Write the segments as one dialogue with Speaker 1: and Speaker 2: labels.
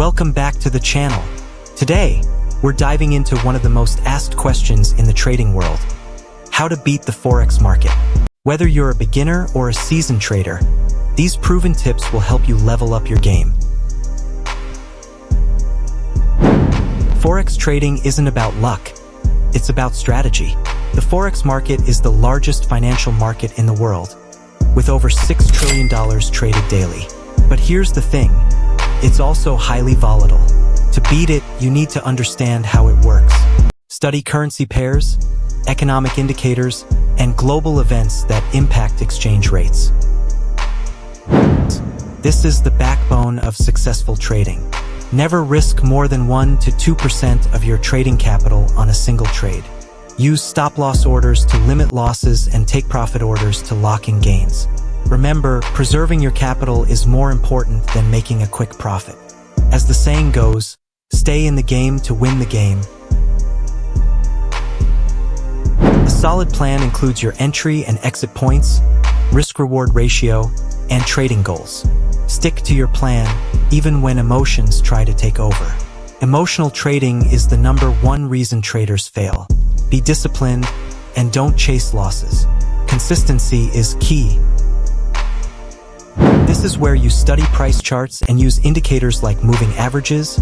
Speaker 1: Welcome back to the channel. Today, we're diving into one of the most asked questions in the trading world: how to beat the Forex market. Whether you're a beginner or a seasoned trader, these proven tips will help you level up your game. Forex trading isn't about luck, it's about strategy. The Forex market is the largest financial market in the world, with over $6 trillion traded daily. But here's the thing, it's also highly volatile. To beat it, you need to understand how it works. Study currency pairs, economic indicators, and global events that impact exchange rates. This is the backbone of successful trading. Never risk more than 1 to 2% of your trading capital on a single trade. Use stop-loss orders to limit losses and take-profit orders to lock in gains. Remember, preserving your capital is more important than making a quick profit. As the saying goes, stay in the game to win the game. A solid plan includes your entry and exit points, risk-reward ratio, and trading goals. Stick to your plan, even when emotions try to take over. Emotional trading is the #1 reason traders fail. Be disciplined and don't chase losses. Consistency is key. This is where you study price charts and use indicators like moving averages,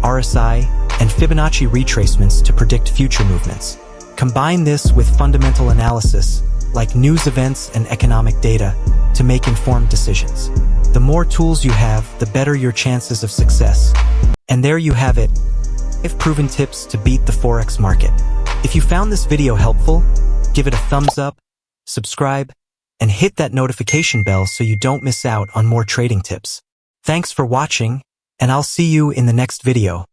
Speaker 1: RSI, and Fibonacci retracements to predict future movements. Combine this with fundamental analysis, like news events and economic data, to make informed decisions. The more tools you have, the better your chances of success. And there you have it, 5 proven tips to beat the Forex market. If you found this video helpful, give it a thumbs up, subscribe, and hit that notification bell so you don't miss out on more trading tips. Thanks for watching, and I'll see you in the next video.